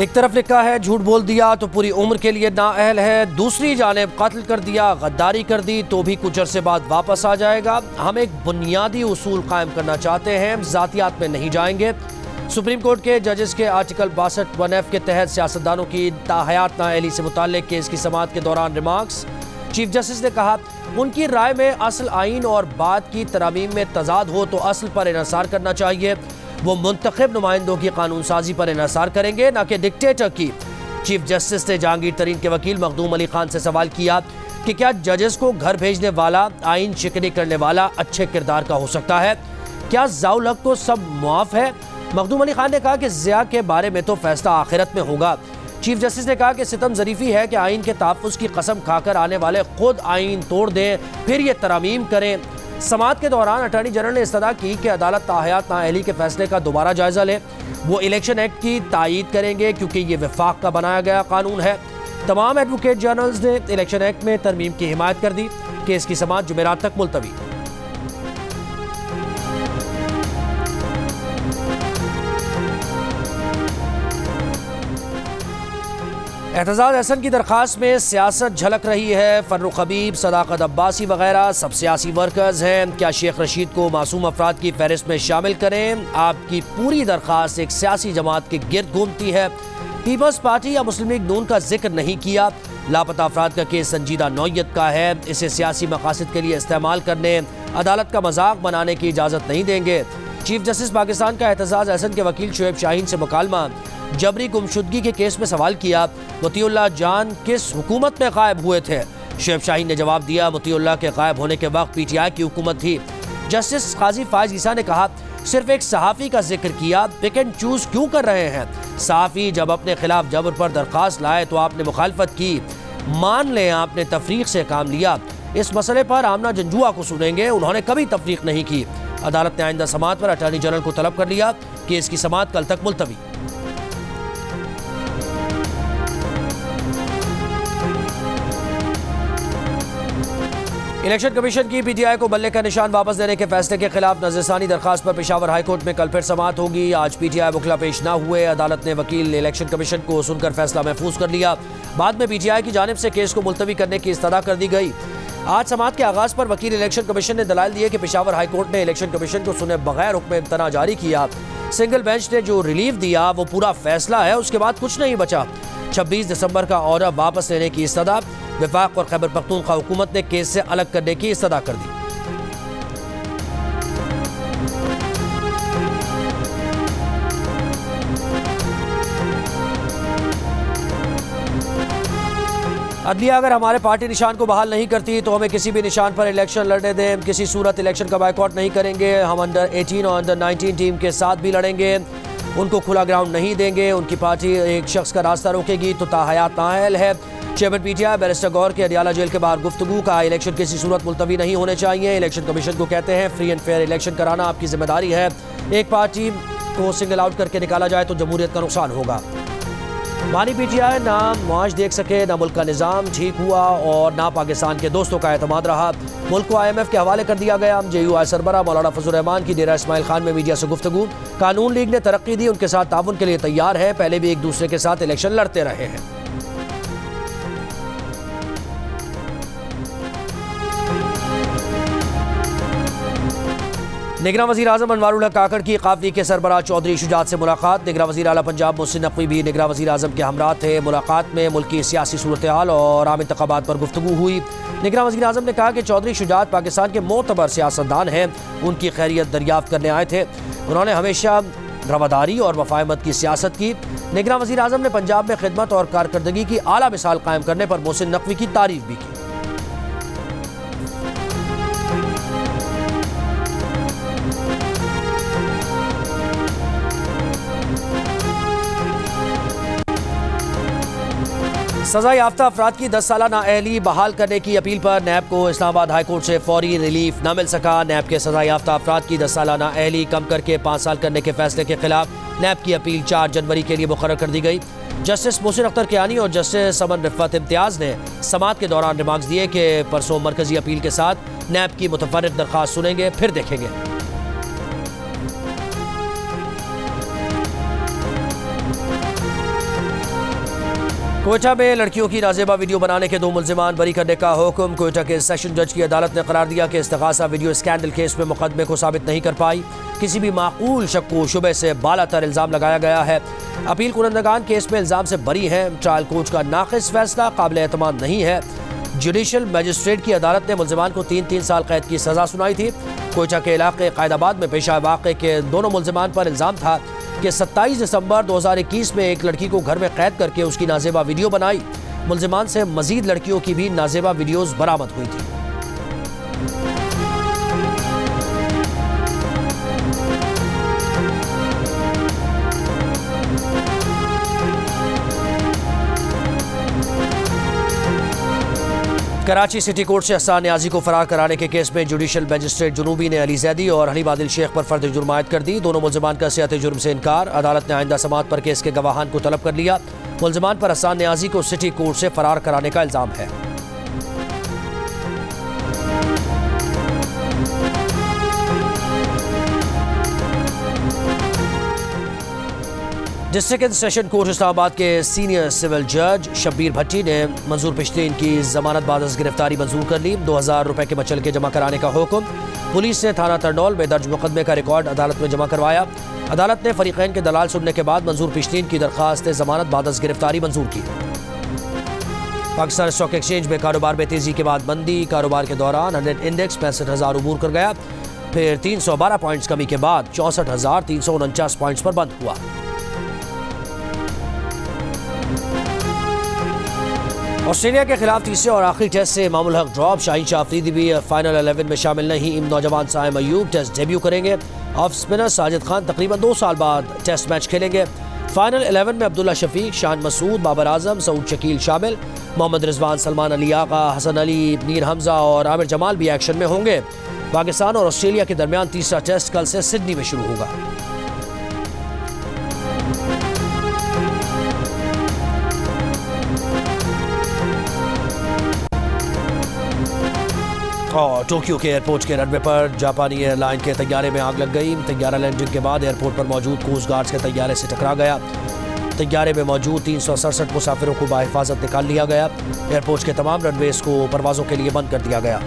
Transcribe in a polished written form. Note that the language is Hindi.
एक तरफ लिखा है झूठ बोल दिया तो पूरी उम्र के लिए नाअहल है, दूसरी जानिब कत्ल कर दिया, गद्दारी कर दी तो भी कुछ अरसे बाद वापस आ जाएगा। हम एक बुनियादी उसूल कायम करना चाहते हैं, जातियात में नहीं जाएंगे। सुप्रीम कोर्ट के जजेस के आर्टिकल 62(1)(f) के तहत सियासतदानों की ताहयात नाअहली से मुताल्लिक केस की समाअत के दौरान रिमार्क्स। चीफ जस्टिस ने कहा उनकी राय में असल आइन और बाद की तरामीम में तजाद हो तो असल पर इन्हिसार करना चाहिए। वो मुंतखब नुमाइंदों की कानून साजी पर इन्हिसार करेंगे, न कि डिक्टेटर की। चीफ जस्टिस ने जहांगीर तरीन के वकील मखदूम अली खान से सवाल किया कि क्या जजेस को घर भेजने वाला, आइन शिकनी करने वाला अच्छे किरदार का हो सकता है? क्या ज़ाउलक को सब मुआफ है? मखदूम अली खान ने कहा कि ज़िया के बारे में तो फैसला आखिरत में होगा। चीफ जस्टिस ने कहा कि सितम ज़रीफ़ी है कि आइन के तहफ़्फ़ुज़ की कसम खाकर आने वाले खुद आइन तोड़ दें, फिर ये तरमीम करें। समाअत के दौरान अटॉर्नी जनरल ने इस्तदा की कि अदालत ताहयात नाअहली के फैसले का दोबारा जायजा ले। वो इलेक्शन एक्ट की तायीद करेंगे क्योंकि ये वफाक का बनाया गया कानून है। तमाम एडवोकेट जनरल्स ने इलेक्शन एक्ट में तरमीम की हिमायत कर दी। केस की समाअत जुमेरात तक मुलतवी। एतजाज़ अहसन की दरख्वास्त में सियासत झलक रही है। फर्रुख हबीब, सदाकत अब्बासी वगैरह सब सियासी वर्कर्स हैं। क्या शेख रशीद को मासूम अफराद की फहरिस्त में शामिल करें? आपकी पूरी दरख्वास्त एक सियासी जमात के गिर्द घूमती है। पीपल्स पार्टी या मुस्लिम लीग नून का जिक्र नहीं किया। लापता अफराद का केस संजीदा नौयत का है, इसे सियासी मकासद के लिए इस्तेमाल करने, अदालत का मजाक बनाने की इजाज़त नहीं देंगे। चीफ जस्टिस पाकिस्तान का एतजाज़ अहसन के वकील शुएब शाहीन से मुकालमा। जबरी गुमशुदगी के केस में सवाल किया मुतीउल्लाह जान किस हुकूमत में गायब हुए थे? शुएब शाहीन ने जवाब दिया मुतीउल्लाह के गायब होने के वक्त PTI की हुकूमत थी। जस्टिस काजी फायज ईसा ने कहा सिर्फ एक सहाफ़ी का जिक्र किया, पिक एंड चूज क्यों कर रहे हैं? सहाफ़ी जब अपने खिलाफ जबर पर दरख्वास्त लाए तो आपने मुखालफत की। मान लें आपने तफरीक से काम लिया। इस मसले पर आमना जंजुआ को सुनेंगे, उन्होंने कभी तफरीक नहीं की। अदालत ने आइंदा समाअत पर अटॉर्नी जनरल को तलब कर लिया। केस की समाअत कल तक मुलतवी। इलेक्शन कमीशन की PTI को बल्ले का निशान वापस देने के फैसले के खिलाफ नजरसानी दरखास्त पर पेशावर हाईकोर्ट में कल फिर समाअत होगी। आज PTI वकला पेश न हुए। अदालत ने वकील इलेक्शन कमीशन को सुनकर फैसला महफूज कर लिया। बाद में PTI की जानिब से केस को मुलतवी करने की इस्तदा कर दी गई। आज समाअत के आगाज पर वकील इलेक्शन कमीशन ने दलाइल दिए कि पेशावर हाईकोर्ट ने इलेक्शन कमीशन को सुने बगैर हुक्म इम्तना जारी किया। सिंगल बेंच ने जो रिलीफ दिया वो पूरा फैसला है, उसके बाद कुछ नहीं बचा। 26 दिसंबर का ऑर्डर वापस लेने की इस्तदा। वफाक और खैबर पख्तूनख्वा हुकूमत ने केस से अलग करने की इस्तदा कर दी। अदलिया अगर हमारे पार्टी निशान को बहाल नहीं करती तो हमें किसी भी निशान पर इलेक्शन लड़ने दें। हम किसी सूरत इलेक्शन का बायकॉट नहीं करेंगे। हम अंडर 18 और अंडर 19 टीम के साथ भी लड़ेंगे। उनको खुला ग्राउंड नहीं देंगे। उनकी पार्टी एक शख्स का रास्ता रोकेगी तो ताहयात नाअहल है। चेयरमैन PTI बैरिस्टर गौर के अडियाला जेल के बाहर गुफ्तगू का इलेक्शन किसी सूरत मुलतवी नहीं होने चाहिए। इलेक्शन कमीशन को कहते हैं फ्री एंड फेयर इलेक्शन कराना आपकी जिम्मेदारी है। एक पार्टी को सिंगल आउट करके निकाला जाए तो जमहूरियत का नुकसान होगा। मानी PTI ना मुआश देख सके, ना मुल्क का निज़ाम ठीक हुआ और ना पाकिस्तान के दोस्तों का एतमाद रहा। मुल्क को IMF के हवाले कर दिया गया। JUI सरबरा मौलाना फजल रहमान की डेरा इस्माइल खान में मीडिया से गुफ्तगू। कानून लीग ने तरक्की दी, उनके साथ ताउन के लिए तैयार है। पहले भी एक दूसरे के साथ इलेक्शन लड़ते रहे हैं। निगरान वज़ीर आज़म अनवारुल हक काकड़ की काफ़ी के सरबराह चौधरी शुजात से मुलाकात। निगरान वज़ीर आला पंजाब मोहसिन नकवी भी निगरान वज़ीर आज़म के हमरा थे। मुलाकात में मुल्क की सियासी सूरत हाल और आम इंतखाबात पर गुफ्तगू हुई। निगरान वज़ीर आज़म ने कहा कि चौधरी शुजात पाकिस्तान के मोतबर सियासतदान हैं, उनकी खैरियत दरियाफ्त करने आए थे। उन्होंने हमेशा रवादारी और वफायमत की सियासत की। निगरान वज़ीर आज़म ने पंजाब में खिदमत और कारकर्दगी की आला मिसाल कायम करने पर मोहसिन नकवी की तारीफ भी की। सजा याफ्ता अफराद की 10 साला नाअहली बहाल करने की अपील पर नैब को इस्लामाबाद हाईकोर्ट से फौरी रिलीफ न मिल सका। नैब के सजा याफ्ता अफराद की 10 साला नाअहली कम करके 5 साल करने के फैसले के खिलाफ नैब की अपील 4 जनवरी के लिए मुकर्रर कर दी गई। जस्टिस मोहसिन अख्तर कियानी और जस्टिस समन रिफ़त इम्तियाज़ ने समाअत के दौरान रिमार्क्स दिए कि परसों मरकजी अपील के साथ नैब की मुतफर्रिद दरख्वास्त सुनेंगे, फिर देखेंगे। कोयटा में लड़कियों की नाजेबा वीडियो बनाने के 2 मुल्जिमान बरी करने का हुक्म। कोयटा के सेशन जज की अदालत ने करार दिया कि इस्तिगासा वीडियो स्कैंडल केस में मुकदमे को साबित नहीं कर पाई। किसी भी माकूल शक को शुबे से बालातर इल्ज़ाम लगाया गया है। अपील कुरंदगान केस में इल्ज़ाम से बरी हैं। ट्रायल कोच का नाक़िस फैसला काबिल एतमाद नहीं है। जुडिशल मजिस्ट्रेट की अदालत ने मुल्जिमान को 3-3 साल कैद की सज़ा सुनाई थी। कोयटा के इलाके कायदाबाद में पेश आए वाक़े के दोनों मुल्जिमान पर इल्ज़ाम था कि 27 दिसंबर 2021 में एक लड़की को घर में कैद करके उसकी नाजेबा वीडियो बनाई। मुल्जिमान से मजीद लड़कियों की भी नाजेबा वीडियोज़ बरामद हुई थी। कराची सिटी कोर्ट से हसन न्याजी को फरार कराने के केस में जुडिशल मजिस्ट्रेट जुनूबी ने अली जैदी और हलीम आदिल शेख पर फर्द जुर्म आयद कर दी। दोनों मुल्जिमान का सियात जुर्म से इनकार। अदालत ने आइंदा समाअत पर केस के गवाहान को तलब कर लिया। मुल्जिमान पर हसन न्याजी को सिटी कोर्ट से फरार कराने का इल्जाम है। डिस्ट्रिक्ट सेशन कोर्ट इस्लामाबाद के सीनियर सिविल जज शब्बीर भट्टी ने मंजूर पिश्तीन की जमानत बाद गिरफ्तारी मंजूर कर ली। 2000 रुपए के मचल के जमा कराने का हुक्म। पुलिस ने थाना तरनौल में दर्ज मुकदमे का रिकॉर्ड अदालत में जमा करवाया। अदालत ने फरीकैन के दलाल सुनने के बाद मंजूर पिश्तीन की दरखास्त जमानत बाद गिरफ्तारी मंजूर की। पाकिस्तान स्टॉक एक्सचेंज में कारोबार में तेजी के बाद मंदी। कारोबार के दौरान 100 इंडेक्स 65,000 अबूर कर गया। फिर 312 पॉइंट्स कमी के बाद 64,349 पॉइंट्स पर बंद हुआ। ऑस्ट्रेलिया के खिलाफ तीसरे और आखिरी टेस्ट से इमामुल हक ड्रॉप। शाहीन शाह अफरीदी भी फाइनल 11 में शामिल नहीं। नौजवान साइम अयूब टेस्ट डेब्यू करेंगे। ऑफ स्पिनर साजिद खान तकरीबन 2 साल बाद टेस्ट मैच खेलेंगे। फाइनल 11 में अब्दुल्ला शफीक, शान मसूद, बाबर आजम, सऊद शकील शामिल। मोहम्मद रिजवान, सलमान अली आगा, हसन अली, नीर हमजा और आमिर जमाल भी एक्शन में होंगे। पाकिस्तान और ऑस्ट्रेलिया के दरमियान तीसरा टेस्ट कल से सिडनी में शुरू होगा। और टोक्यो के एयरपोर्ट के रनवे पर जापानी एयरलाइन के तैयारे में आग लग गई। तैयारा लैंडिंग के बाद एयरपोर्ट पर मौजूद कोस्ट गार्ड्स के तैयारे से टकरा गया। तैयारे में मौजूद 367 मुसाफिरों को बाहिफाजत निकाल लिया गया। एयरपोर्ट के तमाम रनवेज को परवाज़ों के लिए बंद कर दिया गया।